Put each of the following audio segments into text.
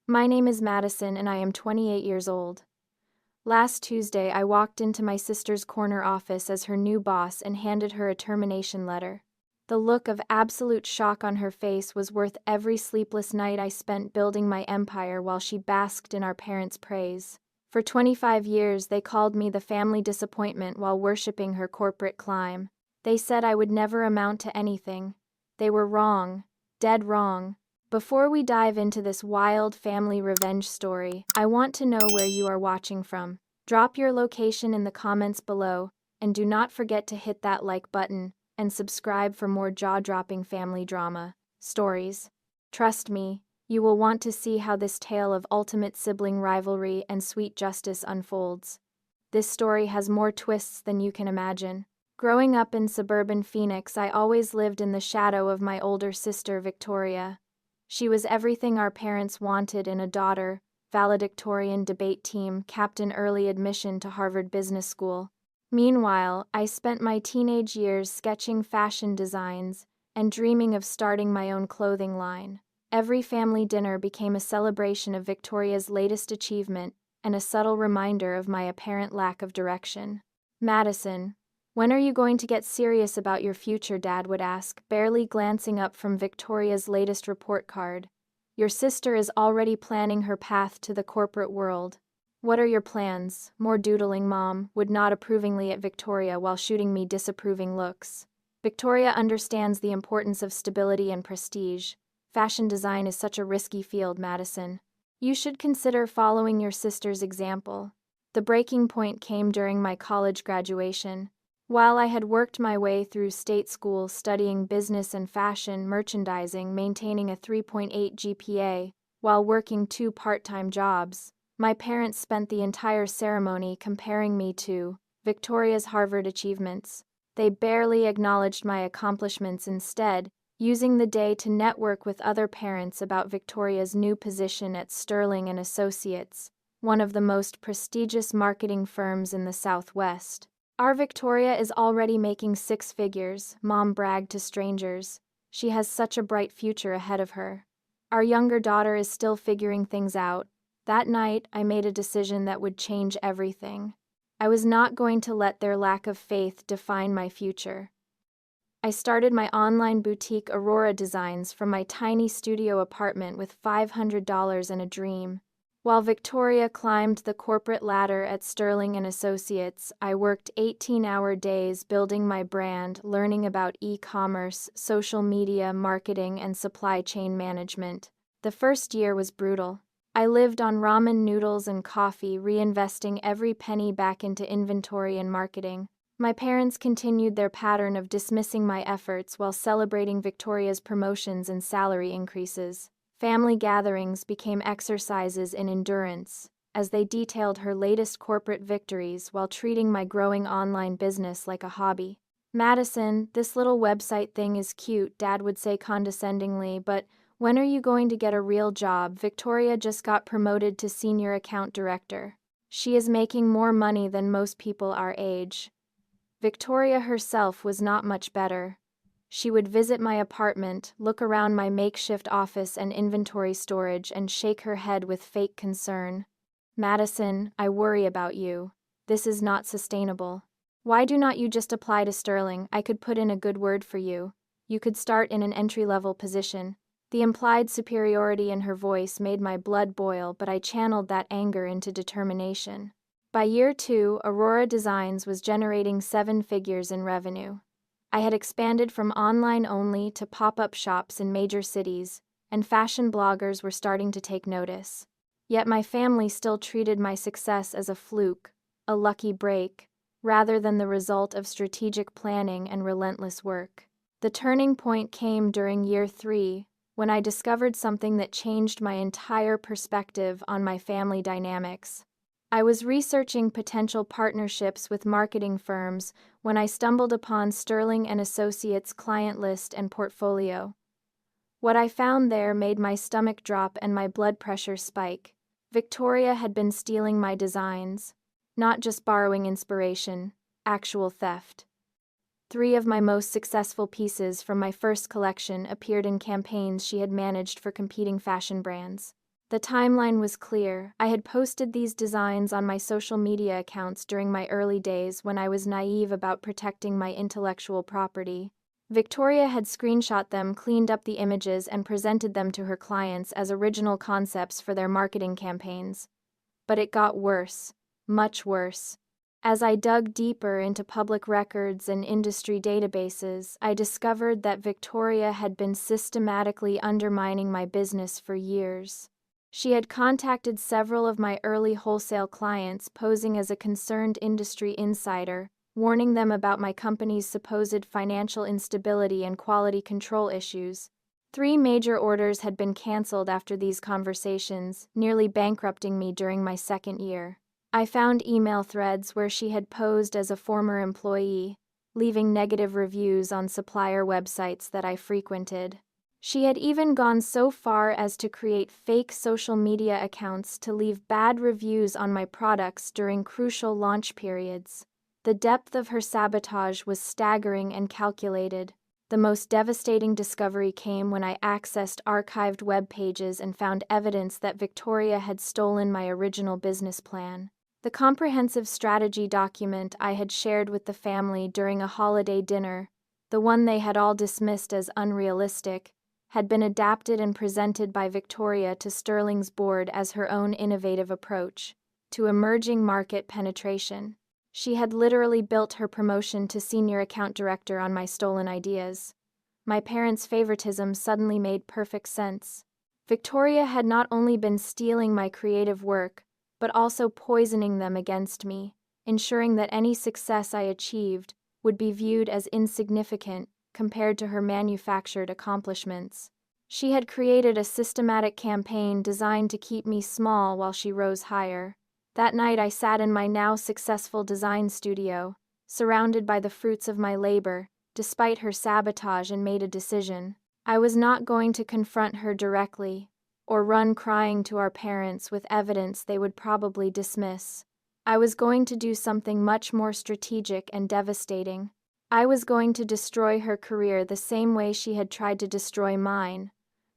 My name is Madison and I am 28 years old. Last Tuesday, I walked into my sister's corner office as her new boss and handed her a termination letter. The look of absolute shock on her face was worth every sleepless night I spent building my empire while she basked in our parents' praise. For 25 years, they called me the family disappointment while worshipping her corporate climb. They said I would never amount to anything. They were wrong, dead wrong. Before we dive into this wild family revenge story, I want to know where you are watching from. Drop your location in the comments below, and do not forget to hit that like button and subscribe for more jaw-dropping family drama stories. Trust me, you will want to see how this tale of ultimate sibling rivalry and sweet justice unfolds. This story has more twists than you can imagine. Growing up in suburban Phoenix, I always lived in the shadow of my older sister, Victoria. She was everything our parents wanted in a daughter: valedictorian debate team, captain early admission to Harvard Business School. Meanwhile, I spent my teenage years sketching fashion designs and dreaming of starting my own clothing line. Every family dinner became a celebration of Victoria's latest achievement and a subtle reminder of my apparent lack of direction. Madison, when are you going to get serious about your future? Dad would ask, barely glancing up from Victoria's latest report card. Your sister is already planning her path to the corporate world. What are your plans? More doodling, Mom would nod approvingly at Victoria while shooting me disapproving looks. Victoria understands the importance of stability and prestige. Fashion design is such a risky field, Madison. You should consider following your sister's example. The breaking point came during my college graduation. While I had worked my way through state school studying business and fashion merchandising, maintaining a 3.8 GPA, while working 2 part-time jobs, my parents spent the entire ceremony comparing me to Victoria's Harvard achievements. They barely acknowledged my accomplishments, instead using the day to network with other parents about Victoria's new position at Sterling and Associates, one of the most prestigious marketing firms in the Southwest. Our Victoria is already making 6 figures, Mom bragged to strangers. She has such a bright future ahead of her. Our younger daughter is still figuring things out. That night, I made a decision that would change everything. I was not going to let their lack of faith define my future. I started my online boutique, Aurora Designs, from my tiny studio apartment with $500 and a dream. While Victoria climbed the corporate ladder at Sterling and Associates, I worked 18-hour days building my brand, learning about e-commerce, social media, marketing, and supply chain management. The first year was brutal. I lived on ramen noodles and coffee, reinvesting every penny back into inventory and marketing. My parents continued their pattern of dismissing my efforts while celebrating Victoria's promotions and salary increases. Family gatherings became exercises in endurance, as they detailed her latest corporate victories while treating my growing online business like a hobby. Madison, this little website thing is cute, Dad would say condescendingly, but when are you going to get a real job? Victoria just got promoted to senior account director. She is making more money than most people our age. Victoria herself was not much better. She would visit my apartment, look around my makeshift office and inventory storage, and shake her head with fake concern. Madison, I worry about you. This is not sustainable. Why do not you just apply to Sterling? I could put in a good word for you. You could start in an entry-level position. The implied superiority in her voice made my blood boil, but I channeled that anger into determination. By year 2, Aurora Designs was generating 7 figures in revenue. I had expanded from online only to pop-up shops in major cities, and fashion bloggers were starting to take notice. Yet my family still treated my success as a fluke, a lucky break, rather than the result of strategic planning and relentless work. The turning point came during year 3, when I discovered something that changed my entire perspective on my family dynamics. I was researching potential partnerships with marketing firms when I stumbled upon Sterling and Associates' client list and portfolio. What I found there made my stomach drop and my blood pressure spike. Victoria had been stealing my designs, not just borrowing inspiration, actual theft. 3 of my most successful pieces from my first collection appeared in campaigns she had managed for competing fashion brands. The timeline was clear. I had posted these designs on my social media accounts during my early days when I was naive about protecting my intellectual property. Victoria had screenshot them, cleaned up the images, and presented them to her clients as original concepts for their marketing campaigns. But it got worse, much worse. As I dug deeper into public records and industry databases, I discovered that Victoria had been systematically undermining my business for years. She had contacted several of my early wholesale clients, posing as a concerned industry insider, warning them about my company's supposed financial instability and quality control issues. 3 major orders had been canceled after these conversations, nearly bankrupting me during my second year. I found email threads where she had posed as a former employee, leaving negative reviews on supplier websites that I frequented. She had even gone so far as to create fake social media accounts to leave bad reviews on my products during crucial launch periods. The depth of her sabotage was staggering and calculated. The most devastating discovery came when I accessed archived web pages and found evidence that Victoria had stolen my original business plan. The comprehensive strategy document I had shared with the family during a holiday dinner, the one they had all dismissed as unrealistic, had been adapted and presented by Victoria to Sterling's board as her own innovative approach to emerging market penetration. She had literally built her promotion to senior account director on my stolen ideas. My parents' favoritism suddenly made perfect sense. Victoria had not only been stealing my creative work, but also poisoning them against me, ensuring that any success I achieved would be viewed as insignificant compared to her manufactured accomplishments. She had created a systematic campaign designed to keep me small while she rose higher. That night I sat in my now successful design studio, surrounded by the fruits of my labor, despite her sabotage, and made a decision. I was not going to confront her directly, or run crying to our parents with evidence they would probably dismiss. I was going to do something much more strategic and devastating. I was going to destroy her career the same way she had tried to destroy mine.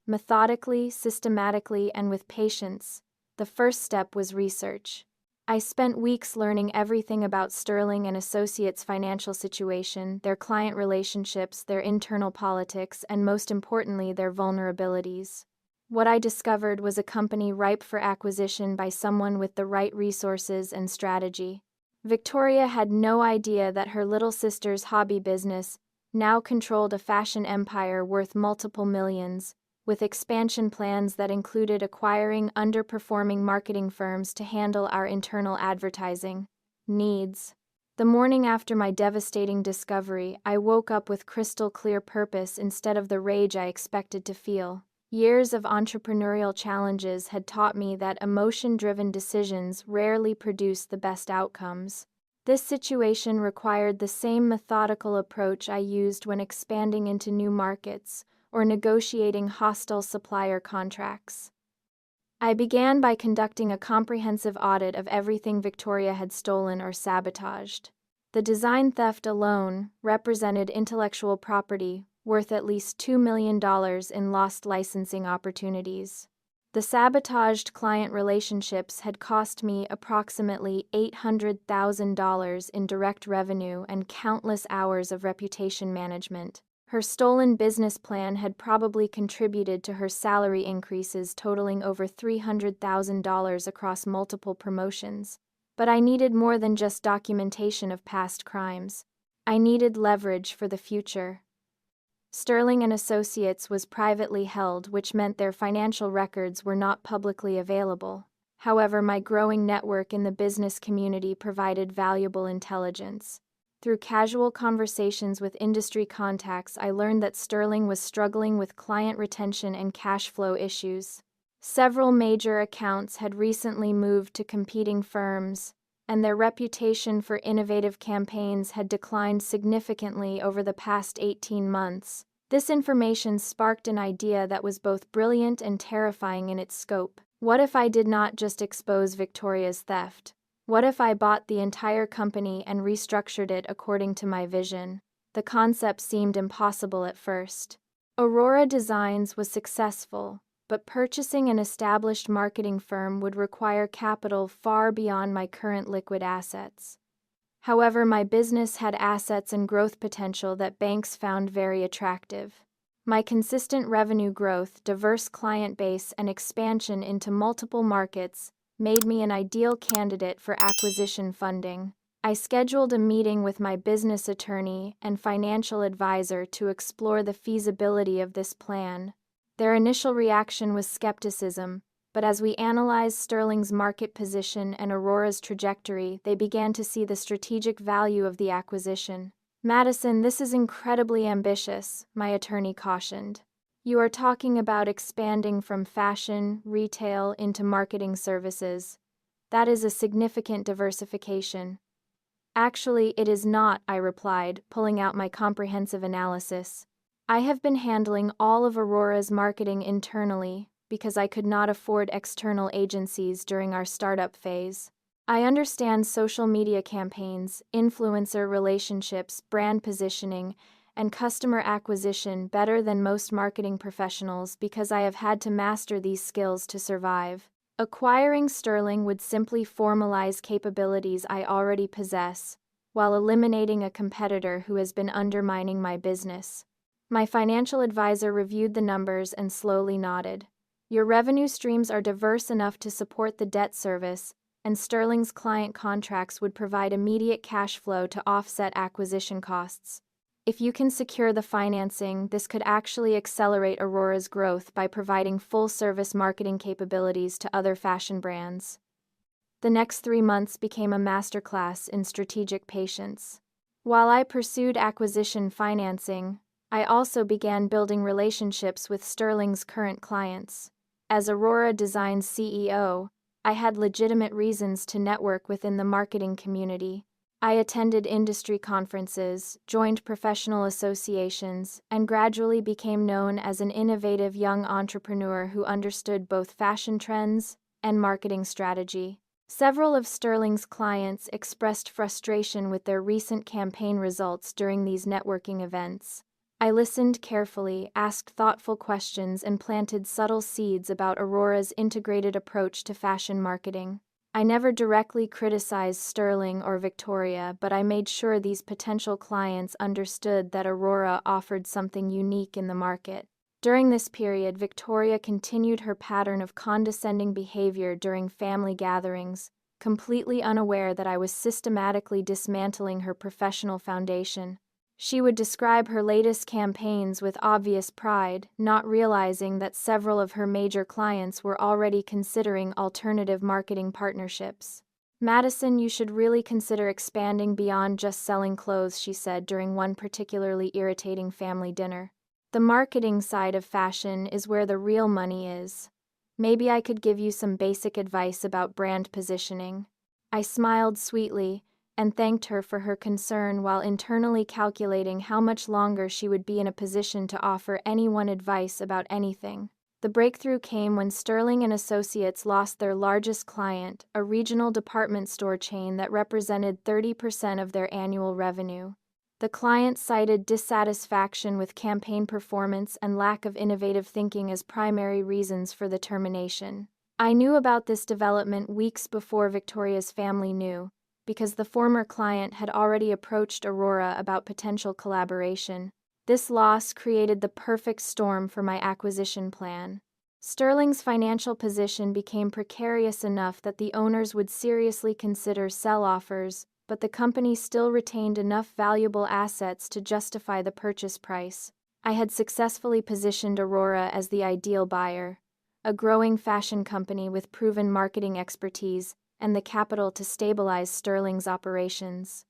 Methodically, systematically, and with patience. The first step was research. I spent weeks learning everything about Sterling and Associates' financial situation, their client relationships, their internal politics, and most importantly, their vulnerabilities. What I discovered was a company ripe for acquisition by someone with the right resources and strategy. Victoria had no idea that her little sister's hobby business now controlled a fashion empire worth multiple millions, with expansion plans that included acquiring underperforming marketing firms to handle our internal advertising needs. The morning after my devastating discovery, I woke up with crystal clear purpose instead of the rage I expected to feel. Years of entrepreneurial challenges had taught me that emotion-driven decisions rarely produce the best outcomes. This situation required the same methodical approach I used when expanding into new markets or negotiating hostile supplier contracts. I began by conducting a comprehensive audit of everything Victoria had stolen or sabotaged. The design theft alone represented intellectual property worth at least $2 million in lost licensing opportunities. The sabotaged client relationships had cost me approximately $800,000 in direct revenue and countless hours of reputation management. Her stolen business plan had probably contributed to her salary increases totaling over $300,000 across multiple promotions. But I needed more than just documentation of past crimes. I needed leverage for the future. Sterling and Associates was privately held, which meant their financial records were not publicly available. However, my growing network in the business community provided valuable intelligence. Through casual conversations with industry contacts, I learned that Sterling was struggling with client retention and cash flow issues. Several major accounts had recently moved to competing firms, and their reputation for innovative campaigns had declined significantly over the past 18 months. This information sparked an idea that was both brilliant and terrifying in its scope. What if I did not just expose Victoria's theft? What if I bought the entire company and restructured it according to my vision? The concept seemed impossible at first. Aurora Designs was successful, but purchasing an established marketing firm would require capital far beyond my current liquid assets. However, my business had assets and growth potential that banks found very attractive. My consistent revenue growth, diverse client base, and expansion into multiple markets made me an ideal candidate for acquisition funding. I scheduled a meeting with my business attorney and financial advisor to explore the feasibility of this plan. Their initial reaction was skepticism, but as we analyzed Sterling's market position and Aurora's trajectory, they began to see the strategic value of the acquisition. "Madison, this is incredibly ambitious," my attorney cautioned. "You are talking about expanding from fashion, retail, into marketing services. That is a significant diversification." "Actually, it is not," I replied, pulling out my comprehensive analysis. "I have been handling all of Aurora's marketing internally because I could not afford external agencies during our startup phase. I understand social media campaigns, influencer relationships, brand positioning, and customer acquisition better than most marketing professionals because I have had to master these skills to survive. Acquiring Sterling would simply formalize capabilities I already possess, while eliminating a competitor who has been undermining my business." My financial advisor reviewed the numbers and slowly nodded. "Your revenue streams are diverse enough to support the debt service, and Sterling's client contracts would provide immediate cash flow to offset acquisition costs. If you can secure the financing, this could actually accelerate Aurora's growth by providing full-service marketing capabilities to other fashion brands." The next 3 months became a masterclass in strategic patience. While I pursued acquisition financing, I also began building relationships with Sterling's current clients. As Aurora Design's CEO, I had legitimate reasons to network within the marketing community. I attended industry conferences, joined professional associations, and gradually became known as an innovative young entrepreneur who understood both fashion trends and marketing strategy. Several of Sterling's clients expressed frustration with their recent campaign results during these networking events. I listened carefully, asked thoughtful questions, and planted subtle seeds about Aurora's integrated approach to fashion marketing. I never directly criticized Sterling or Victoria, but I made sure these potential clients understood that Aurora offered something unique in the market. During this period, Victoria continued her pattern of condescending behavior during family gatherings, completely unaware that I was systematically dismantling her professional foundation. She would describe her latest campaigns with obvious pride, not realizing that several of her major clients were already considering alternative marketing partnerships. "Madison, you should really consider expanding beyond just selling clothes," she said during one particularly irritating family dinner. "The marketing side of fashion is where the real money is. Maybe I could give you some basic advice about brand positioning." I smiled sweetly and thanked her for her concern while internally calculating how much longer she would be in a position to offer anyone advice about anything. The breakthrough came when Sterling and Associates lost their largest client, a regional department store chain that represented 30% of their annual revenue. The client cited dissatisfaction with campaign performance and lack of innovative thinking as primary reasons for the termination. I knew about this development weeks before Victoria's family knew, because the former client had already approached Aurora about potential collaboration. This loss created the perfect storm for my acquisition plan. Sterling's financial position became precarious enough that the owners would seriously consider sell offers, but the company still retained enough valuable assets to justify the purchase price. I had successfully positioned Aurora as the ideal buyer, a growing fashion company with proven marketing expertise and the capital to stabilize Sterling's operations.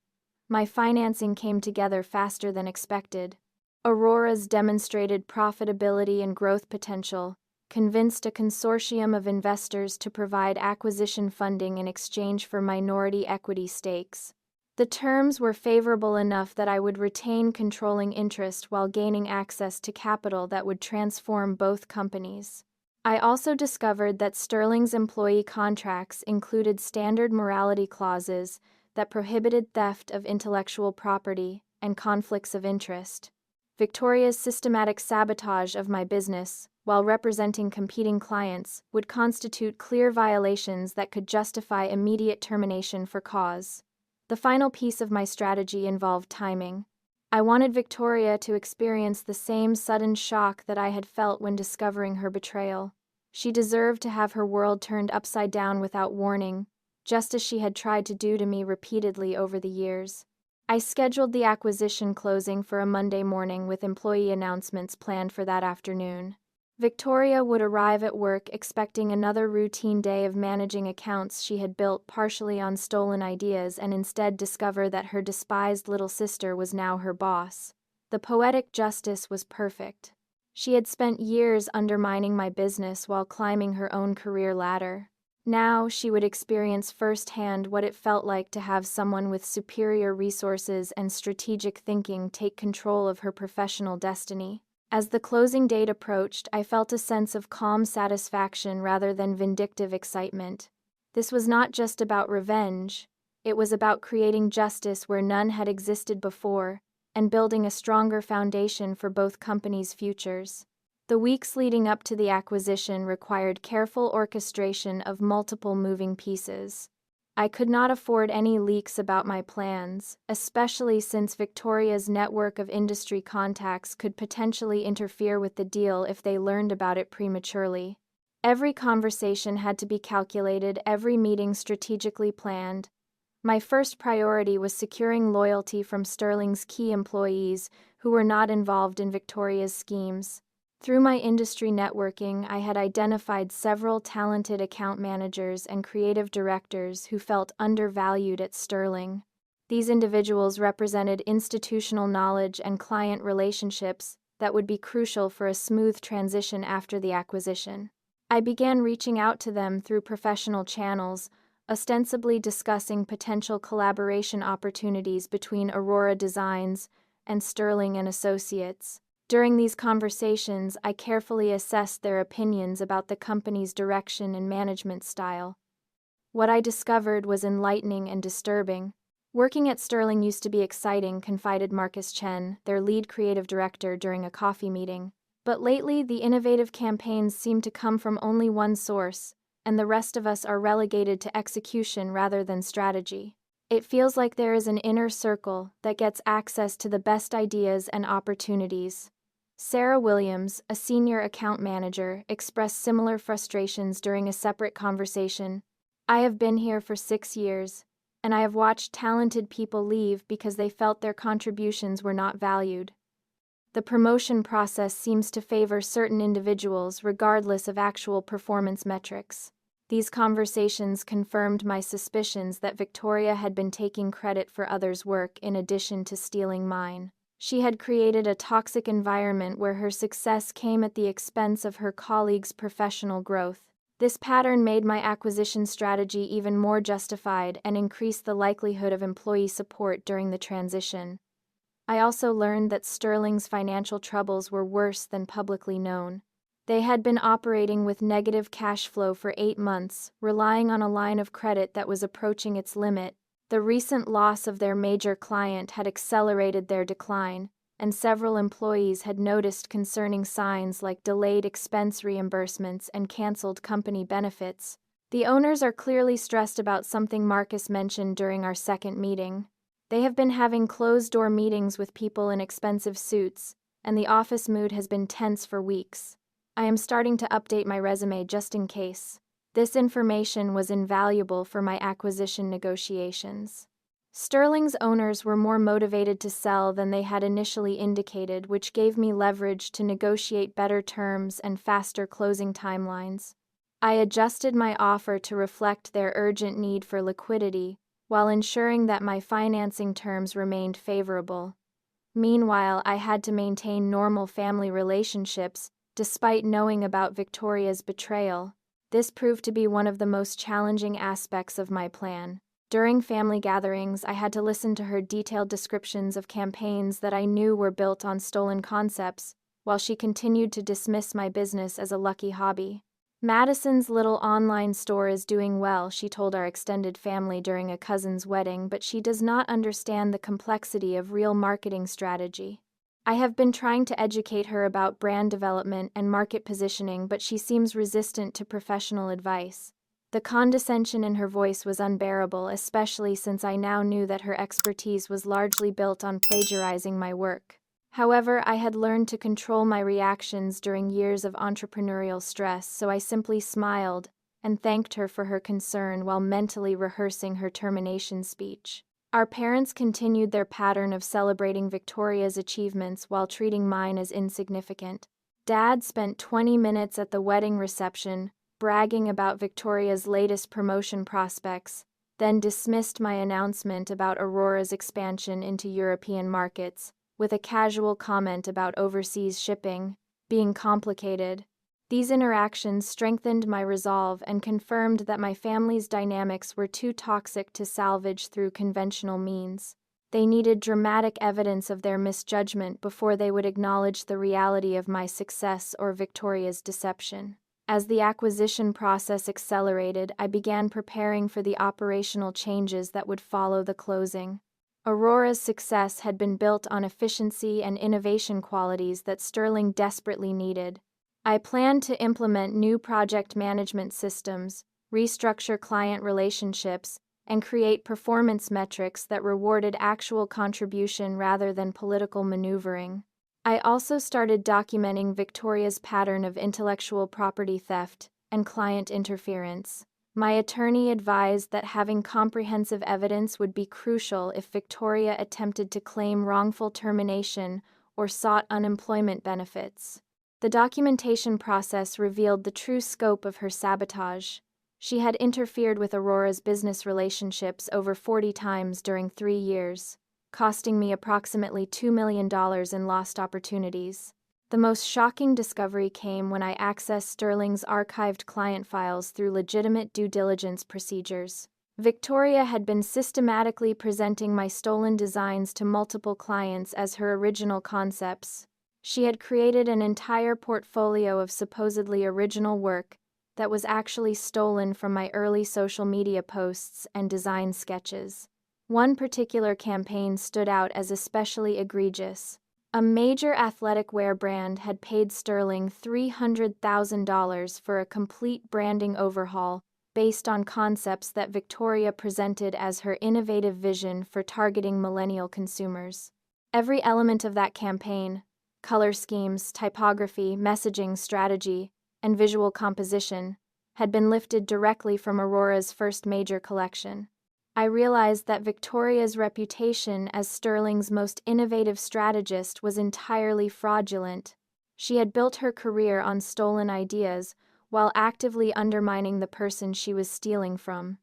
My financing came together faster than expected. Aurora's demonstrated profitability and growth potential convinced a consortium of investors to provide acquisition funding in exchange for minority equity stakes. The terms were favorable enough that I would retain controlling interest while gaining access to capital that would transform both companies. I also discovered that Sterling's employee contracts included standard morality clauses that prohibited theft of intellectual property and conflicts of interest. Victoria's systematic sabotage of my business while representing competing clients, would constitute clear violations that could justify immediate termination for cause. The final piece of my strategy involved timing. I wanted Victoria to experience the same sudden shock that I had felt when discovering her betrayal. She deserved to have her world turned upside down without warning, just as she had tried to do to me repeatedly over the years. I scheduled the acquisition closing for a Monday morning with employee announcements planned for that afternoon. Victoria would arrive at work expecting another routine day of managing accounts she had built partially on stolen ideas and instead discover that her despised little sister was now her boss. The poetic justice was perfect. She had spent years undermining my business while climbing her own career ladder. Now she would experience firsthand what it felt like to have someone with superior resources and strategic thinking take control of her professional destiny. As the closing date approached, I felt a sense of calm satisfaction rather than vindictive excitement. This was not just about revenge, it was about creating justice where none had existed before, and building a stronger foundation for both companies' futures. The weeks leading up to the acquisition required careful orchestration of multiple moving pieces. I could not afford any leaks about my plans, especially since Victoria's network of industry contacts could potentially interfere with the deal if they learned about it prematurely. Every conversation had to be calculated, every meeting strategically planned. My first priority was securing loyalty from Sterling's key employees who were not involved in Victoria's schemes. Through my industry networking, I had identified several talented account managers and creative directors who felt undervalued at Sterling. These individuals represented institutional knowledge and client relationships that would be crucial for a smooth transition after the acquisition. I began reaching out to them through professional channels, ostensibly discussing potential collaboration opportunities between Aurora Designs and Sterling and Associates. During these conversations, I carefully assessed their opinions about the company's direction and management style. What I discovered was enlightening and disturbing. Working at Sterling used to be exciting, confided Marcus Chen, their lead creative director, during a coffee meeting. But lately, the innovative campaigns seem to come from only one source, and the rest of us are relegated to execution rather than strategy. It feels like there is an inner circle that gets access to the best ideas and opportunities. Sarah Williams, a senior account manager, expressed similar frustrations during a separate conversation. I have been here for 6 years, and I have watched talented people leave because they felt their contributions were not valued. The promotion process seems to favor certain individuals regardless of actual performance metrics. These conversations confirmed my suspicions that Victoria had been taking credit for others' work in addition to stealing mine. She had created a toxic environment where her success came at the expense of her colleagues' professional growth. This pattern made my acquisition strategy even more justified and increased the likelihood of employee support during the transition. I also learned that Sterling's financial troubles were worse than publicly known. They had been operating with negative cash flow for 8 months, relying on a line of credit that was approaching its limit. The recent loss of their major client had accelerated their decline, and several employees had noticed concerning signs like delayed expense reimbursements and canceled company benefits. The owners are clearly stressed about something Marcus mentioned during our second meeting. They have been having closed-door meetings with people in expensive suits, and the office mood has been tense for weeks. I am starting to update my resume just in case. This information was invaluable for my acquisition negotiations. Sterling's owners were more motivated to sell than they had initially indicated, which gave me leverage to negotiate better terms and faster closing timelines. I adjusted my offer to reflect their urgent need for liquidity, while ensuring that my financing terms remained favorable. Meanwhile, I had to maintain normal family relationships, despite knowing about Victoria's betrayal. This proved to be one of the most challenging aspects of my plan. During family gatherings, I had to listen to her detailed descriptions of campaigns that I knew were built on stolen concepts, while she continued to dismiss my business as a lucky hobby. Madison's little online store is doing well, she told our extended family during a cousin's wedding, but she does not understand the complexity of real marketing strategy. I have been trying to educate her about brand development and market positioning, but she seems resistant to professional advice. The condescension in her voice was unbearable, especially since I now knew that her expertise was largely built on plagiarizing my work. However, I had learned to control my reactions during years of entrepreneurial stress, so I simply smiled and thanked her for her concern while mentally rehearsing her termination speech. Our parents continued their pattern of celebrating Victoria's achievements while treating mine as insignificant. Dad spent 20 minutes at the wedding reception, bragging about Victoria's latest promotion prospects, then dismissed my announcement about Aurora's expansion into European markets, with a casual comment about overseas shipping being complicated. These interactions strengthened my resolve and confirmed that my family's dynamics were too toxic to salvage through conventional means. They needed dramatic evidence of their misjudgment before they would acknowledge the reality of my success or Victoria's deception. As the acquisition process accelerated, I began preparing for the operational changes that would follow the closing. Aurora's success had been built on efficiency and innovation qualities that Sterling desperately needed. I planned to implement new project management systems, restructure client relationships, and create performance metrics that rewarded actual contribution rather than political maneuvering. I also started documenting Victoria's pattern of intellectual property theft and client interference. My attorney advised that having comprehensive evidence would be crucial if Victoria attempted to claim wrongful termination or sought unemployment benefits. The documentation process revealed the true scope of her sabotage. She had interfered with Aurora's business relationships over 40 times during 3 years, costing me approximately $2 million in lost opportunities. The most shocking discovery came when I accessed Sterling's archived client files through legitimate due diligence procedures. Victoria had been systematically presenting my stolen designs to multiple clients as her original concepts. She had created an entire portfolio of supposedly original work that was actually stolen from my early social media posts and design sketches. One particular campaign stood out as especially egregious. A major athletic wear brand had paid Sterling $300,000 for a complete branding overhaul based on concepts that Victoria presented as her innovative vision for targeting millennial consumers. Every element of that campaign, color schemes, typography, messaging strategy, and visual composition, had been lifted directly from Aurora's first major collection. I realized that Victoria's reputation as Sterling's most innovative strategist was entirely fraudulent. She had built her career on stolen ideas while actively undermining the person she was stealing from.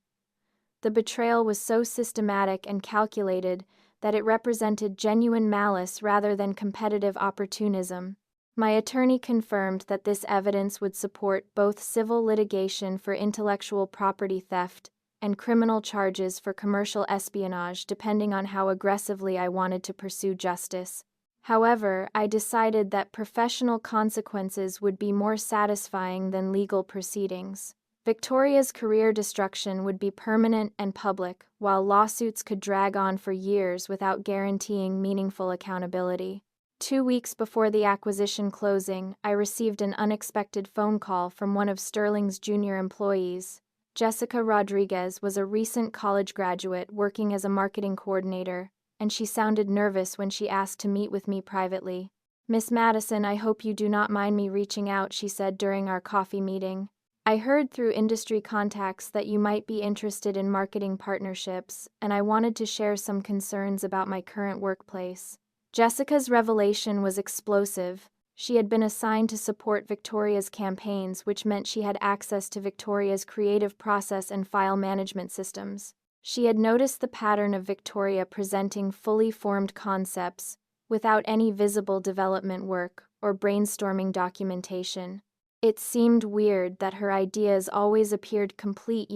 The betrayal was so systematic and calculated that it represented genuine malice rather than competitive opportunism. My attorney confirmed that this evidence would support both civil litigation for intellectual property theft and criminal charges for commercial espionage, depending on how aggressively I wanted to pursue justice. However, I decided that professional consequences would be more satisfying than legal proceedings. Victoria's career destruction would be permanent and public, while lawsuits could drag on for years without guaranteeing meaningful accountability. 2 weeks before the acquisition closing, I received an unexpected phone call from one of Sterling's junior employees. Jessica Rodriguez was a recent college graduate working as a marketing coordinator, and she sounded nervous when she asked to meet with me privately. "Miss Madison, I hope you do not mind me reaching out," she said during our coffee meeting. "I heard through industry contacts that you might be interested in marketing partnerships, and I wanted to share some concerns about my current workplace." Jessica's revelation was explosive. She had been assigned to support Victoria's campaigns, which meant she had access to Victoria's creative process and file management systems. She had noticed the pattern of Victoria presenting fully formed concepts without any visible development work or brainstorming documentation. "It seemed weird that her ideas always appeared complete,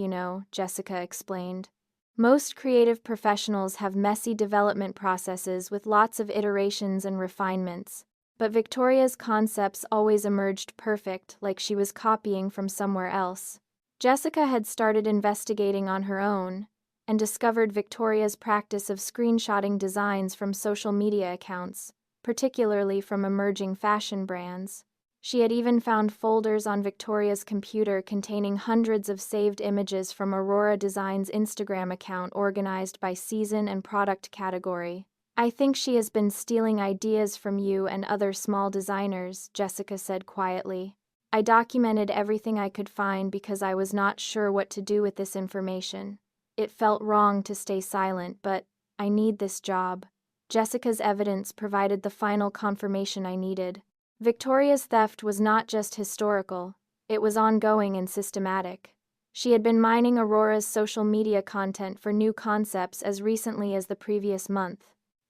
Jessica explained. "Most creative professionals have messy development processes with lots of iterations and refinements. But Victoria's concepts always emerged perfect, like she was copying from somewhere else." Jessica had started investigating on her own and discovered Victoria's practice of screenshotting designs from social media accounts, particularly from emerging fashion brands. She had even found folders on Victoria's computer containing hundreds of saved images from Aurora Design's Instagram account organized by season and product category. "I think she has been stealing ideas from you and other small designers," Jessica said quietly. "I documented everything I could find because I was not sure what to do with this information. It felt wrong to stay silent, but I need this job." Jessica's evidence provided the final confirmation I needed. Victoria's theft was not just historical, it was ongoing and systematic. She had been mining Aurora's social media content for new concepts as recently as the previous month.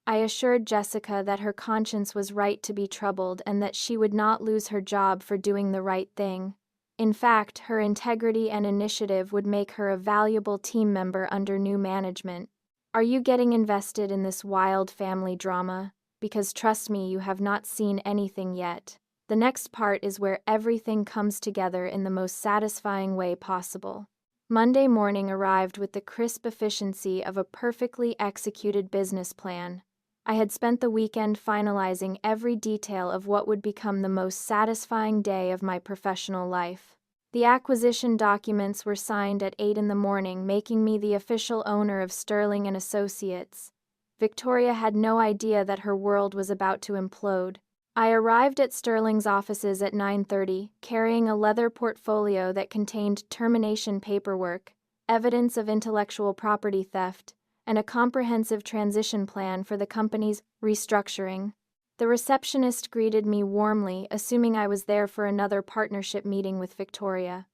I assured Jessica that her conscience was right to be troubled and that she would not lose her job for doing the right thing. In fact, her integrity and initiative would make her a valuable team member under new management. "Are you getting invested in this wild family drama? Because trust me, you have not seen anything yet. The next part is where everything comes together in the most satisfying way possible." Monday morning arrived with the crisp efficiency of a perfectly executed business plan. I had spent the weekend finalizing every detail of what would become the most satisfying day of my professional life. The acquisition documents were signed at 8 in the morning, making me the official owner of Sterling and Associates. Victoria had no idea that her world was about to implode. I arrived at Sterling's offices at 9:30, carrying a leather portfolio that contained termination paperwork, evidence of intellectual property theft, and a comprehensive transition plan for the company's restructuring. The receptionist greeted me warmly, assuming I was there for another partnership meeting with Victoria.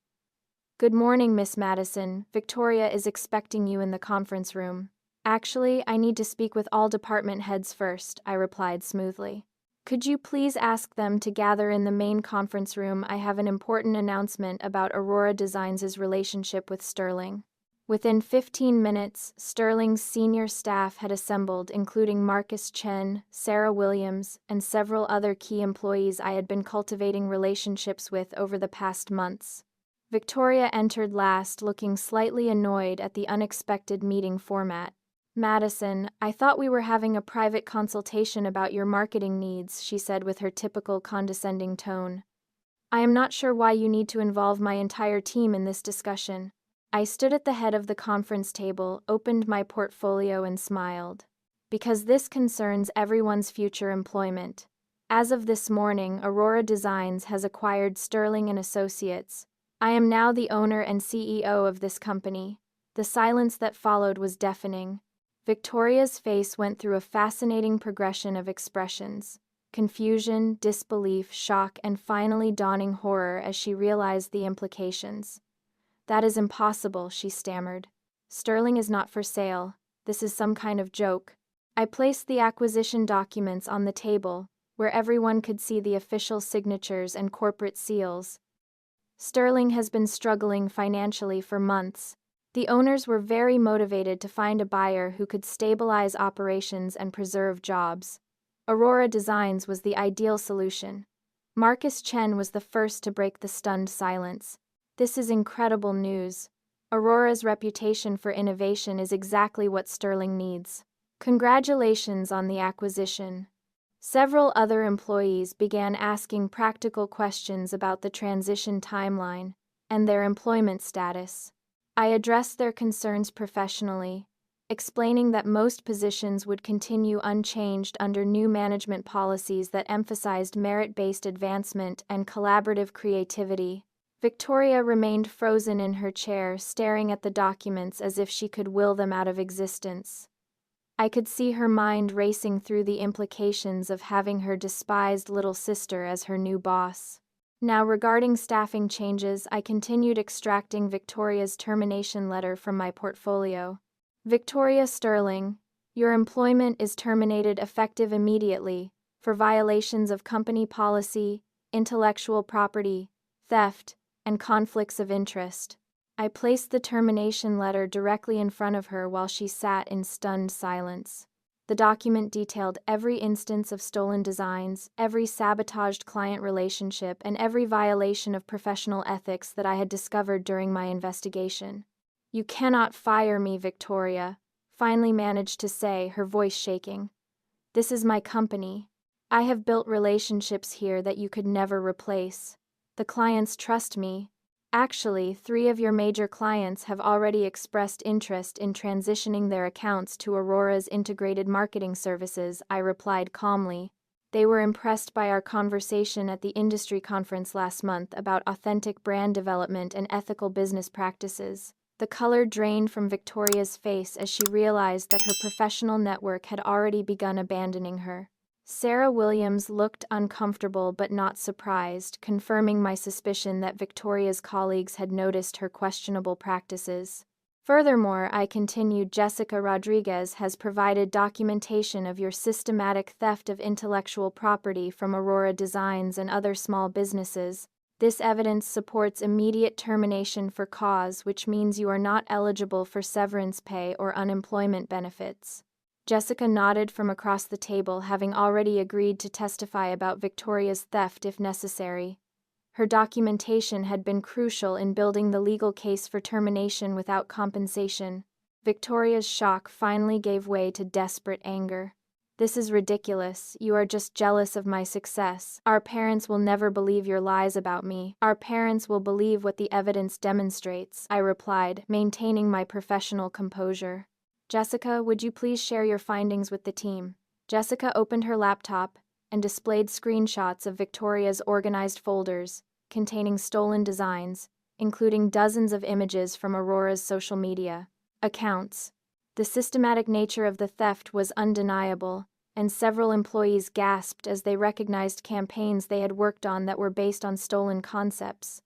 "Good morning, Miss Madison. Victoria is expecting you in the conference room." "Actually, I need to speak with all department heads first," I replied smoothly. "Could you please ask them to gather in the main conference room? I have an important announcement about Aurora Designs' relationship with Sterling." Within 15 minutes, Sterling's senior staff had assembled, including Marcus Chen, Sarah Williams, and several other key employees I had been cultivating relationships with over the past months. Victoria entered last, looking slightly annoyed at the unexpected meeting format. "Madison, I thought we were having a private consultation about your marketing needs," she said with her typical condescending tone. "I am not sure why you need to involve my entire team in this discussion." I stood at the head of the conference table, opened my portfolio and smiled. "Because this concerns everyone's future employment. As of this morning, Aurora Designs has acquired Sterling and Associates. I am now the owner and CEO of this company." The silence that followed was deafening. Victoria's face went through a fascinating progression of expressions: confusion, disbelief, shock, and finally dawning horror as she realized the implications. "That is impossible," she stammered. "Sterling is not for sale. This is some kind of joke." I placed the acquisition documents on the table, where everyone could see the official signatures and corporate seals. "Sterling has been struggling financially for months. The owners were very motivated to find a buyer who could stabilize operations and preserve jobs. Aurora Designs was the ideal solution." Marcus Chen was the first to break the stunned silence. "This is incredible news. Aurora's reputation for innovation is exactly what Sterling needs. Congratulations on the acquisition." Several other employees began asking practical questions about the transition timeline and their employment status. I addressed their concerns professionally, explaining that most positions would continue unchanged under new management policies that emphasized merit-based advancement and collaborative creativity. Victoria remained frozen in her chair, staring at the documents as if she could will them out of existence. I could see her mind racing through the implications of having her despised little sister as her new boss. Now, regarding staffing changes, I continued extracting Victoria's termination letter from my portfolio. "Victoria Sterling, your employment is terminated effective immediately for violations of company policy, intellectual property, theft, and conflicts of interest." I placed the termination letter directly in front of her while she sat in stunned silence. The document detailed every instance of stolen designs, every sabotaged client relationship, and every violation of professional ethics that I had discovered during my investigation. "You cannot fire me," Victoria finally managed to say, her voice shaking. "This is my company. I have built relationships here that you could never replace. The clients trust me. Actually, 3 of your major clients have already expressed interest in transitioning their accounts to Aurora's integrated marketing services, I replied calmly. They were impressed by our conversation at the industry conference last month about authentic brand development and ethical business practices. The color drained from Victoria's face as she realized that her professional network had already begun abandoning her. Sarah Williams looked uncomfortable but not surprised, confirming my suspicion that Victoria's colleagues had noticed her questionable practices. Furthermore, I continued, Jessica Rodriguez has provided documentation of your systematic theft of intellectual property from Aurora Designs and other small businesses. This evidence supports immediate termination for cause, which means you are not eligible for severance pay or unemployment benefits. Jessica nodded from across the table, having already agreed to testify about Victoria's theft if necessary. Her documentation had been crucial in building the legal case for termination without compensation. Victoria's shock finally gave way to desperate anger. This is ridiculous. You are just jealous of my success. Our parents will never believe your lies about me. Our parents will believe what the evidence demonstrates, I replied, maintaining my professional composure. Jessica, would you please share your findings with the team? Jessica opened her laptop and displayed screenshots of Victoria's organized folders containing stolen designs, including dozens of images from Aurora's social media accounts. The systematic nature of the theft was undeniable, and several employees gasped as they recognized campaigns they had worked on that were based on stolen concepts.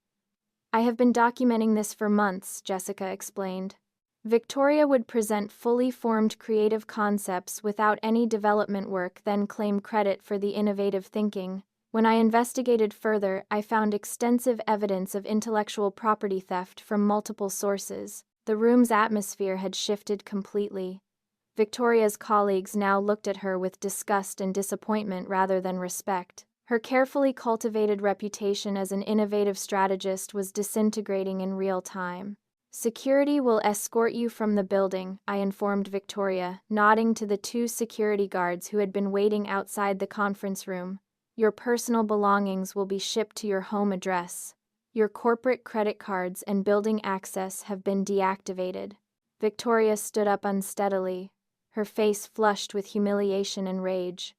I have been documenting this for months, Jessica explained. Victoria would present fully formed creative concepts without any development work, then claim credit for the innovative thinking. When I investigated further, I found extensive evidence of intellectual property theft from multiple sources. The room's atmosphere had shifted completely. Victoria's colleagues now looked at her with disgust and disappointment rather than respect. Her carefully cultivated reputation as an innovative strategist was disintegrating in real time. Security will escort you from the building, I informed Victoria, nodding to the 2 security guards who had been waiting outside the conference room. Your personal belongings will be shipped to your home address. Your corporate credit cards and building access have been deactivated. Victoria stood up unsteadily, her face flushed with humiliation and rage.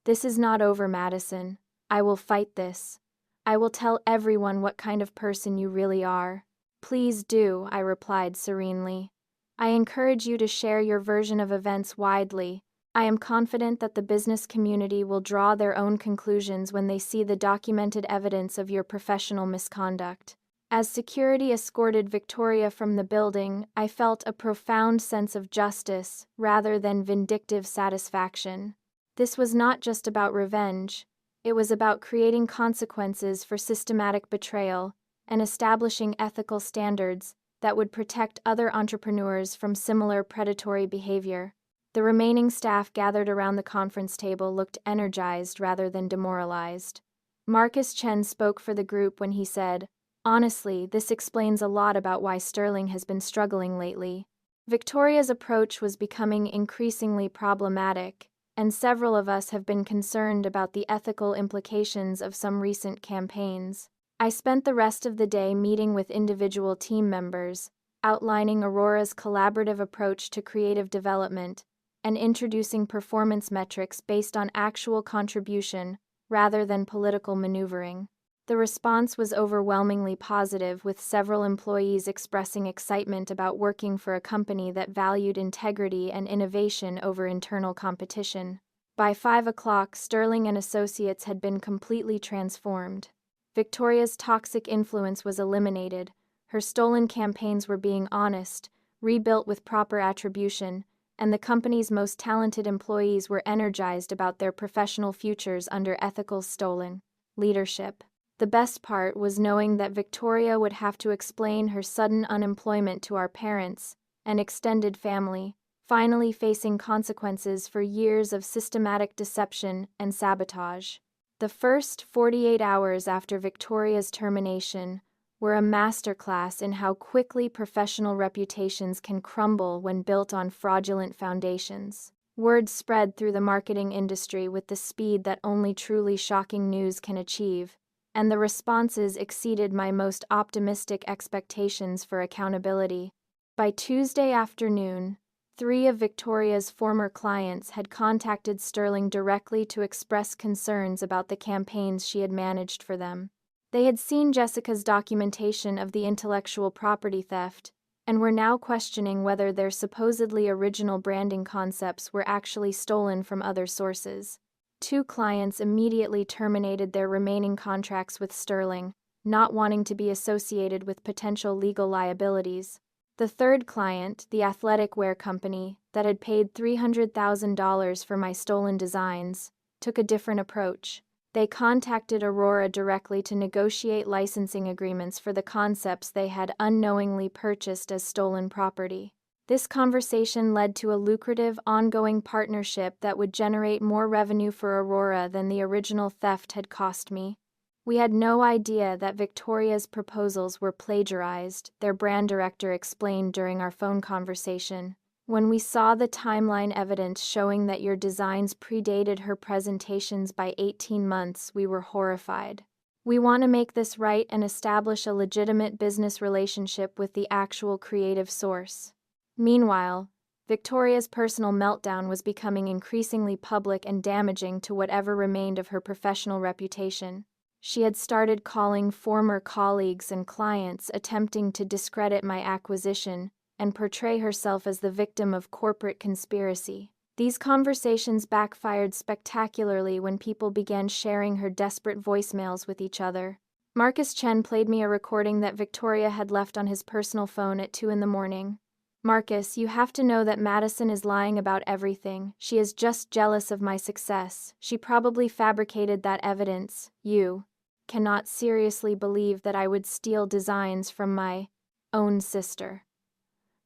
This is not over, Madison. I will fight this. I will tell everyone what kind of person you really are. Please do, I replied serenely. I encourage you to share your version of events widely. I am confident that the business community will draw their own conclusions when they see the documented evidence of your professional misconduct. As security escorted Victoria from the building, I felt a profound sense of justice rather than vindictive satisfaction. This was not just about revenge. It was about creating consequences for systematic betrayal and establishing ethical standards that would protect other entrepreneurs from similar predatory behavior. The remaining staff gathered around the conference table looked energized rather than demoralized. Marcus Chen spoke for the group when he said, "Honestly, this explains a lot about why Sterling has been struggling lately." Victoria's approach was becoming increasingly problematic, and several of us have been concerned about the ethical implications of some recent campaigns. I spent the rest of the day meeting with individual team members, outlining Aurora's collaborative approach to creative development, and introducing performance metrics based on actual contribution rather than political maneuvering. The response was overwhelmingly positive, with several employees expressing excitement about working for a company that valued integrity and innovation over internal competition. By 5 o'clock, Sterling and Associates had been completely transformed. Victoria's toxic influence was eliminated, her stolen campaigns were being honest, rebuilt with proper attribution, and the company's most talented employees were energized about their professional futures under ethical stolen leadership. The best part was knowing that Victoria would have to explain her sudden unemployment to our parents and extended family, finally facing consequences for years of systematic deception and sabotage. The first 48 hours after Victoria's termination were a masterclass in how quickly professional reputations can crumble when built on fraudulent foundations. Word spread through the marketing industry with the speed that only truly shocking news can achieve, and the responses exceeded my most optimistic expectations for accountability. By Tuesday afternoon, 3 of Victoria's former clients had contacted Sterling directly to express concerns about the campaigns she had managed for them. They had seen Jessica's documentation of the intellectual property theft, and were now questioning whether their supposedly original branding concepts were actually stolen from other sources. 2 clients immediately terminated their remaining contracts with Sterling, not wanting to be associated with potential legal liabilities. The 3rd client, the athletic wear company, that had paid $300,000 for my stolen designs, took a different approach. They contacted Aurora directly to negotiate licensing agreements for the concepts they had unknowingly purchased as stolen property. This conversation led to a lucrative, ongoing partnership that would generate more revenue for Aurora than the original theft had cost me. We had no idea that Victoria's proposals were plagiarized, their brand director explained during our phone conversation. When we saw the timeline evidence showing that your designs predated her presentations by 18 months, we were horrified. We want to make this right and establish a legitimate business relationship with the actual creative source. Meanwhile, Victoria's personal meltdown was becoming increasingly public and damaging to whatever remained of her professional reputation. She had started calling former colleagues and clients, attempting to discredit my acquisition and portray herself as the victim of corporate conspiracy. These conversations backfired spectacularly when people began sharing her desperate voicemails with each other. Marcus Chen played me a recording that Victoria had left on his personal phone at 2 a.m. "Marcus, you have to know that Madison is lying about everything. She is just jealous of my success. She probably fabricated that evidence. You cannot seriously believe that I would steal designs from my own sister."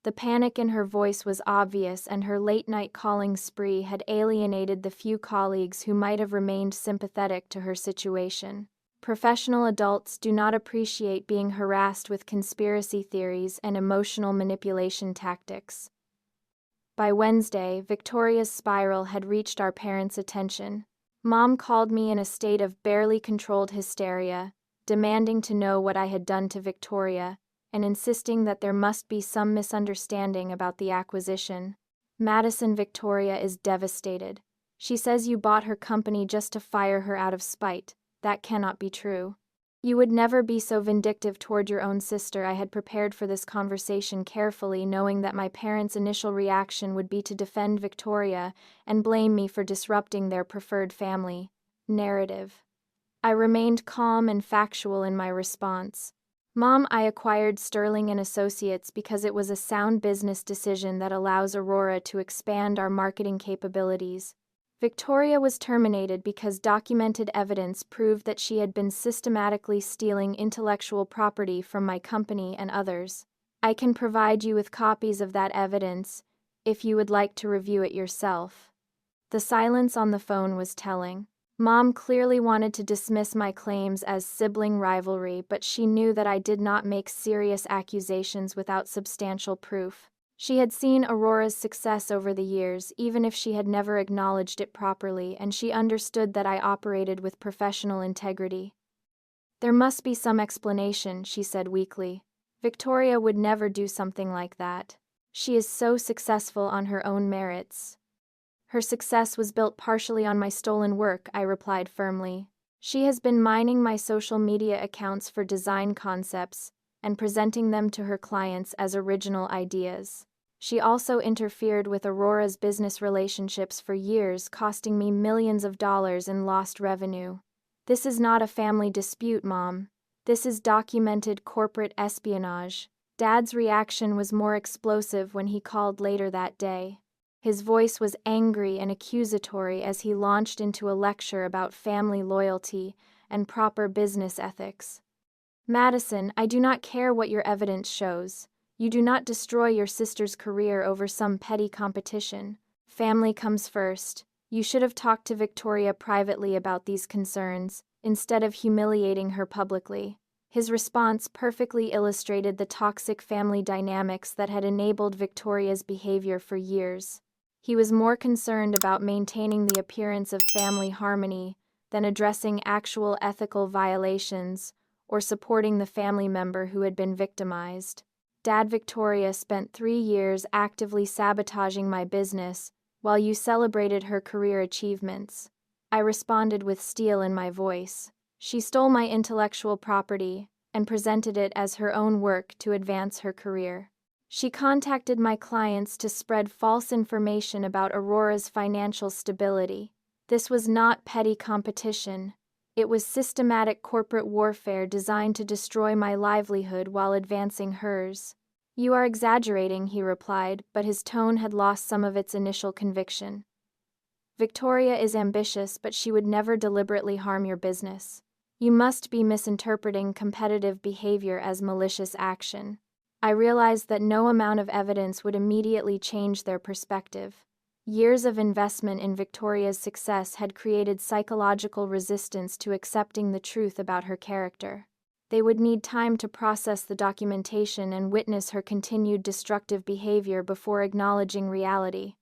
The panic in her voice was obvious, and her late-night calling spree had alienated the few colleagues who might have remained sympathetic to her situation. Professional adults do not appreciate being harassed with conspiracy theories and emotional manipulation tactics. By Wednesday, Victoria's spiral had reached our parents' attention. Mom called me in a state of barely controlled hysteria, demanding to know what I had done to Victoria, and insisting that there must be some misunderstanding about the acquisition. "Madison, Victoria is devastated. She says you bought her company just to fire her out of spite. That cannot be true. You would never be so vindictive toward your own sister." I had prepared for this conversation carefully, knowing that my parents' initial reaction would be to defend Victoria and blame me for disrupting their preferred family narrative. I remained calm and factual in my response. "Mom, I acquired Sterling and Associates because it was a sound business decision that allows Aurora to expand our marketing capabilities. Victoria was terminated because documented evidence proved that she had been systematically stealing intellectual property from my company and others. I can provide you with copies of that evidence if you would like to review it yourself." The silence on the phone was telling. Mom clearly wanted to dismiss my claims as sibling rivalry, but she knew that I did not make serious accusations without substantial proof. She had seen Aurora's success over the years, even if she had never acknowledged it properly, and she understood that I operated with professional integrity. "There must be some explanation," she said weakly. "Victoria would never do something like that. She is so successful on her own merits." "Her success was built partially on my stolen work," I replied firmly. "She has been mining my social media accounts for design concepts and presenting them to her clients as original ideas. She also interfered with Aurora's business relationships for years, costing me millions of dollars in lost revenue. This is not a family dispute, Mom. This is documented corporate espionage." Dad's reaction was more explosive when he called later that day. His voice was angry and accusatory as he launched into a lecture about family loyalty and proper business ethics. "Madison, I do not care what your evidence shows. You do not destroy your sister's career over some petty competition. Family comes first. You should have talked to Victoria privately about these concerns, instead of humiliating her publicly." His response perfectly illustrated the toxic family dynamics that had enabled Victoria's behavior for years. He was more concerned about maintaining the appearance of family harmony than addressing actual ethical violations or supporting the family member who had been victimized. Dad, Victoria spent 3 years actively sabotaging my business while you celebrated her career achievements. I responded with steel in my voice. She stole my intellectual property and presented it as her own work to advance her career. She contacted my clients to spread false information about Aurora's financial stability. This was not petty competition. It was systematic corporate warfare designed to destroy my livelihood while advancing hers. You are exaggerating, he replied, but his tone had lost some of its initial conviction. Victoria is ambitious, but she would never deliberately harm your business. You must be misinterpreting competitive behavior as malicious action. I realized that no amount of evidence would immediately change their perspective. Years of investment in Victoria's success had created psychological resistance to accepting the truth about her character. They would need time to process the documentation and witness her continued destructive behavior before acknowledging reality.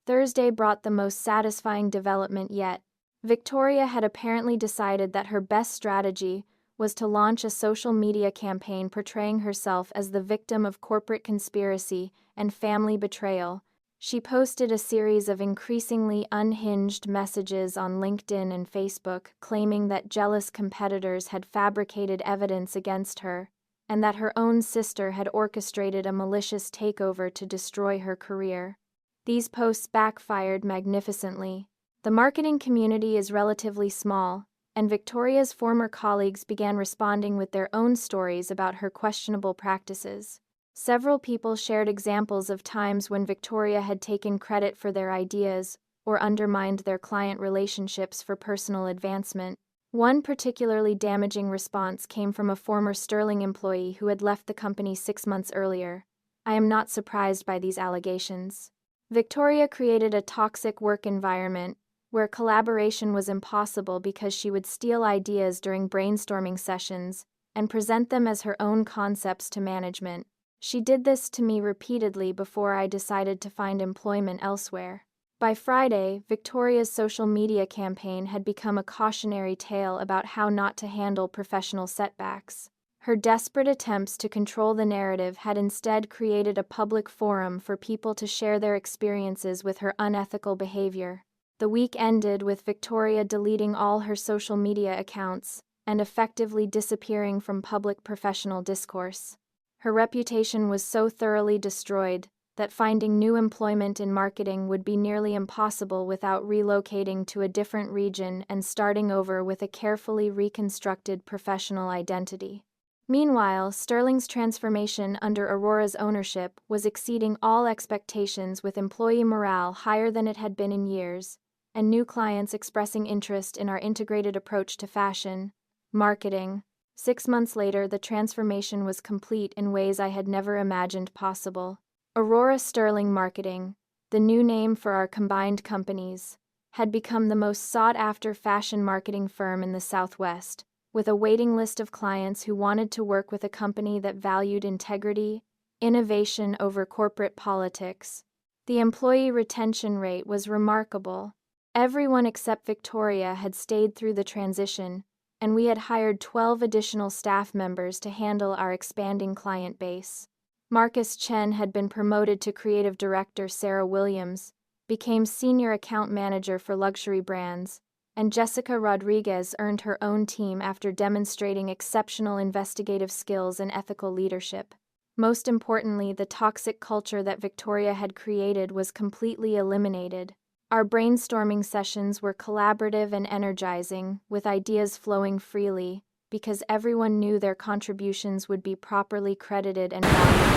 Thursday brought the most satisfying development yet. Victoria had apparently decided that her best strategy was to launch a social media campaign portraying herself as the victim of corporate conspiracy and family betrayal. She posted a series of increasingly unhinged messages on LinkedIn and Facebook, claiming that jealous competitors had fabricated evidence against her, and that her own sister had orchestrated a malicious takeover to destroy her career. These posts backfired magnificently. The marketing community is relatively small, and Victoria's former colleagues began responding with their own stories about her questionable practices. Several people shared examples of times when Victoria had taken credit for their ideas or undermined their client relationships for personal advancement. One particularly damaging response came from a former Sterling employee who had left the company 6 months earlier. I am not surprised by these allegations. Victoria created a toxic work environment where collaboration was impossible because she would steal ideas during brainstorming sessions and present them as her own concepts to management. She did this to me repeatedly before I decided to find employment elsewhere. By Friday, Victoria's social media campaign had become a cautionary tale about how not to handle professional setbacks. Her desperate attempts to control the narrative had instead created a public forum for people to share their experiences with her unethical behavior. The week ended with Victoria deleting all her social media accounts and effectively disappearing from public professional discourse. Her reputation was so thoroughly destroyed that finding new employment in marketing would be nearly impossible without relocating to a different region and starting over with a carefully reconstructed professional identity. Meanwhile, Sterling's transformation under Aurora's ownership was exceeding all expectations, with employee morale higher than it had been in years, and new clients expressing interest in our integrated approach to fashion, marketing. 6 months later, the transformation was complete in ways I had never imagined possible. Aurora Sterling Marketing, the new name for our combined companies, had become the most sought-after fashion marketing firm in the Southwest, with a waiting list of clients who wanted to work with a company that valued integrity, innovation over corporate politics. The employee retention rate was remarkable. Everyone except Victoria had stayed through the transition, and we had hired 12 additional staff members to handle our expanding client base. Marcus Chen had been promoted to creative director. Sarah Williams became senior account manager for luxury brands, and Jessica Rodriguez earned her own team after demonstrating exceptional investigative skills and ethical leadership. Most importantly, the toxic culture that Victoria had created was completely eliminated. Our brainstorming sessions were collaborative and energizing, with ideas flowing freely, because everyone knew their contributions would be properly credited and valued.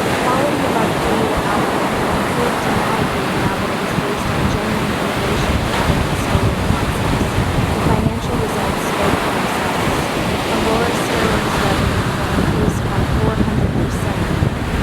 The quality of our creative output improved dramatically now that it was based on genuine innovation rather than stolen concepts. The financial results spoke for themselves. Aurora Sterling's revenue had increased by 400%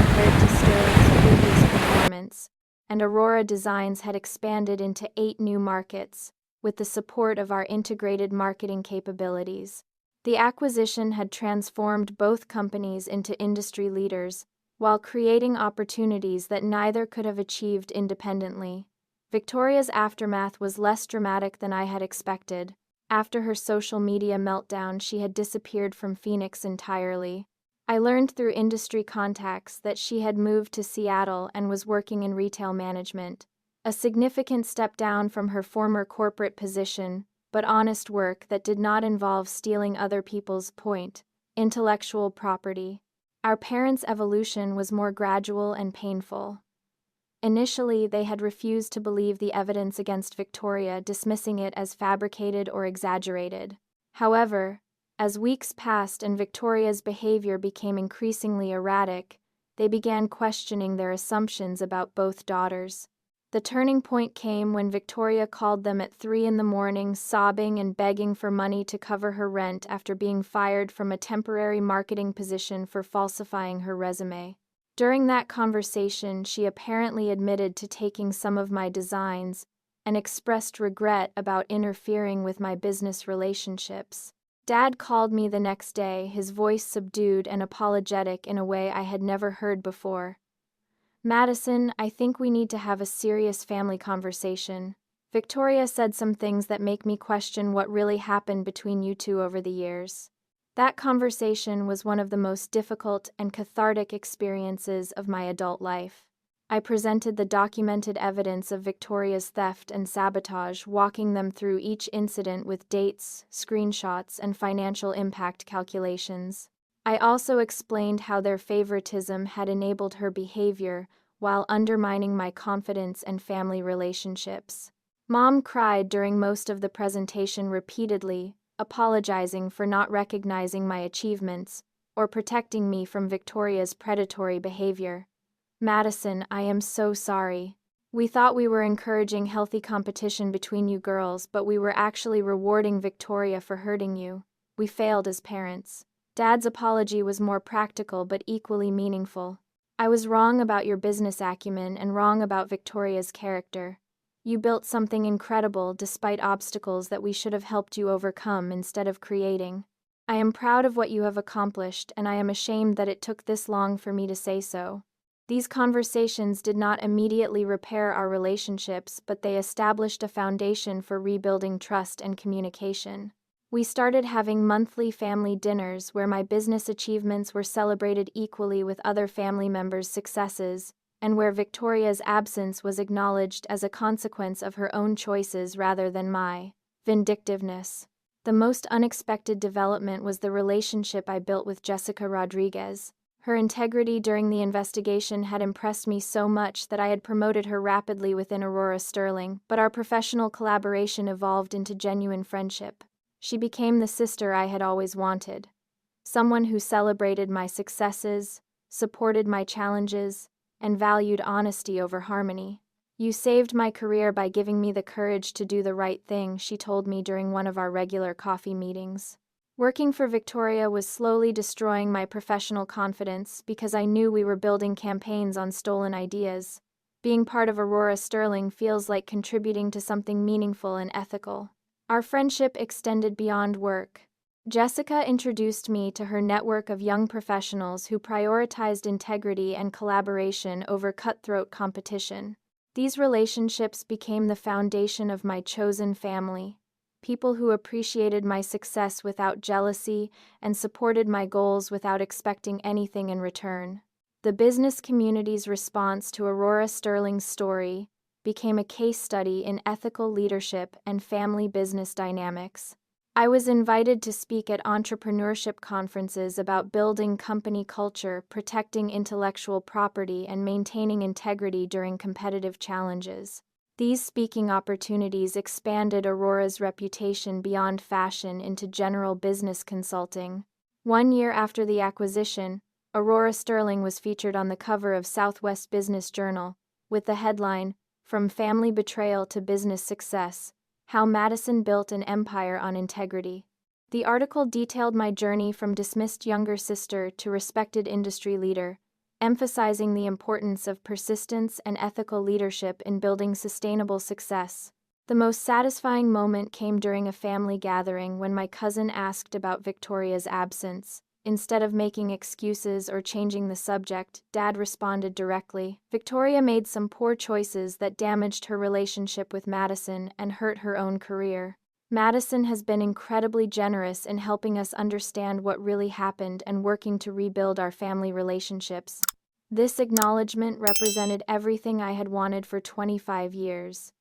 compared to Sterling's previous performance, and Aurora Designs had expanded into 8 new markets, with the support of our integrated marketing capabilities. The acquisition had transformed both companies into industry leaders, while creating opportunities that neither could have achieved independently. Victoria's aftermath was less dramatic than I had expected. After her social media meltdown, she had disappeared from Phoenix entirely. I learned through industry contacts that she had moved to Seattle and was working in retail management, a significant step down from her former corporate position, but honest work that did not involve stealing other people's intellectual property. Our parents' evolution was more gradual and painful. Initially, they had refused to believe the evidence against Victoria, dismissing it as fabricated or exaggerated. However, as weeks passed and Victoria's behavior became increasingly erratic, they began questioning their assumptions about both daughters. The turning point came when Victoria called them at 3 a.m, sobbing and begging for money to cover her rent after being fired from a temporary marketing position for falsifying her resume. During that conversation, she apparently admitted to taking some of my designs and expressed regret about interfering with my business relationships. Dad called me the next day, his voice subdued and apologetic in a way I had never heard before. "Madison, I think we need to have a serious family conversation. Victoria said some things that make me question what really happened between you two over the years." That conversation was one of the most difficult and cathartic experiences of my adult life. I presented the documented evidence of Victoria's theft and sabotage, walking them through each incident with dates, screenshots, and financial impact calculations. I also explained how their favoritism had enabled her behavior while undermining my confidence and family relationships. Mom cried during most of the presentation repeatedly, apologizing for not recognizing my achievements or protecting me from Victoria's predatory behavior. "Madison, I am so sorry. We thought we were encouraging healthy competition between you girls, but we were actually rewarding Victoria for hurting you. We failed as parents." Dad's apology was more practical but equally meaningful. "I was wrong about your business acumen and wrong about Victoria's character. You built something incredible despite obstacles that we should have helped you overcome instead of creating. I am proud of what you have accomplished, and I am ashamed that it took this long for me to say so." These conversations did not immediately repair our relationships, but they established a foundation for rebuilding trust and communication. We started having monthly family dinners where my business achievements were celebrated equally with other family members' successes, and where Victoria's absence was acknowledged as a consequence of her own choices rather than my vindictiveness. The most unexpected development was the relationship I built with Jessica Rodriguez. Her integrity during the investigation had impressed me so much that I had promoted her rapidly within Aurora Sterling, but our professional collaboration evolved into genuine friendship. She became the sister I had always wanted, someone who celebrated my successes, supported my challenges, and valued honesty over harmony. "You saved my career by giving me the courage to do the right thing," she told me during one of our regular coffee meetings. Working for Victoria was slowly destroying my professional confidence because I knew we were building campaigns on stolen ideas. Being part of Aurora Sterling feels like contributing to something meaningful and ethical. Our friendship extended beyond work. Jessica introduced me to her network of young professionals who prioritized integrity and collaboration over cutthroat competition. These relationships became the foundation of my chosen family, people who appreciated my success without jealousy and supported my goals without expecting anything in return. The business community's response to Aurora Sterling's story became a case study in ethical leadership and family business dynamics. I was invited to speak at entrepreneurship conferences about building company culture, protecting intellectual property, and maintaining integrity during competitive challenges. These speaking opportunities expanded Aurora's reputation beyond fashion into general business consulting. 1 year after the acquisition, Aurora Sterling was featured on the cover of Southwest Business Journal, with the headline, "From Family Betrayal to Business Success: How Madison Built an Empire on Integrity." The article detailed my journey from dismissed younger sister to respected industry leader, emphasizing the importance of persistence and ethical leadership in building sustainable success. The most satisfying moment came during a family gathering when my cousin asked about Victoria's absence, Instead of making excuses or changing the subject, Dad responded directly. Victoria made some poor choices that damaged her relationship with Madison and hurt her own career. Madison has been incredibly generous in helping us understand what really happened and working to rebuild our family relationships. This acknowledgement represented everything I had wanted for 25 years.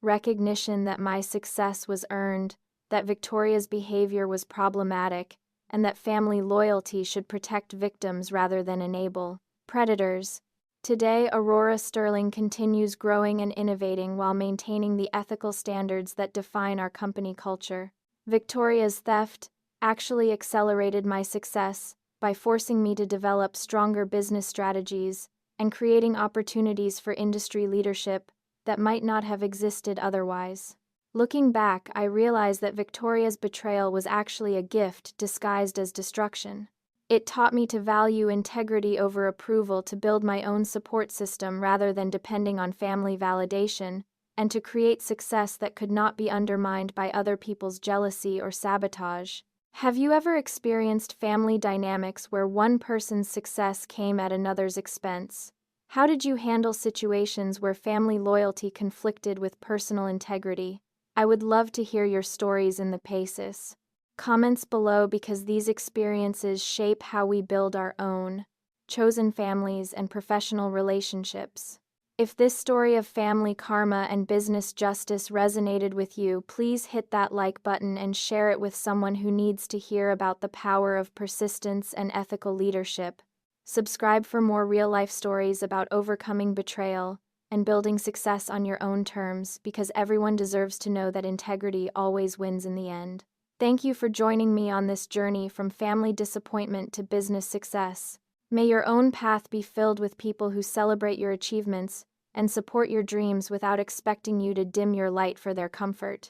Recognition that my success was earned, that Victoria's behavior was problematic, and that family loyalty should protect victims rather than enable predators. Today, Aurora Sterling continues growing and innovating while maintaining the ethical standards that define our company culture. Victoria's theft actually accelerated my success by forcing me to develop stronger business strategies and creating opportunities for industry leadership that might not have existed otherwise. Looking back, I realized that Victoria's betrayal was actually a gift disguised as destruction. It taught me to value integrity over approval, to build my own support system rather than depending on family validation, and to create success that could not be undermined by other people's jealousy or sabotage. Have you ever experienced family dynamics where one person's success came at another's expense? How did you handle situations where family loyalty conflicted with personal integrity? I would love to hear your stories in the PACES comments below, because these experiences shape how we build our own chosen families and professional relationships. If this story of family karma and business justice resonated with you, please hit that like button and share it with someone who needs to hear about the power of persistence and ethical leadership. Subscribe for more real-life stories about overcoming betrayal and building success on your own terms, because everyone deserves to know that integrity always wins in the end. Thank you for joining me on this journey from family disappointment to business success. May your own path be filled with people who celebrate your achievements and support your dreams without expecting you to dim your light for their comfort.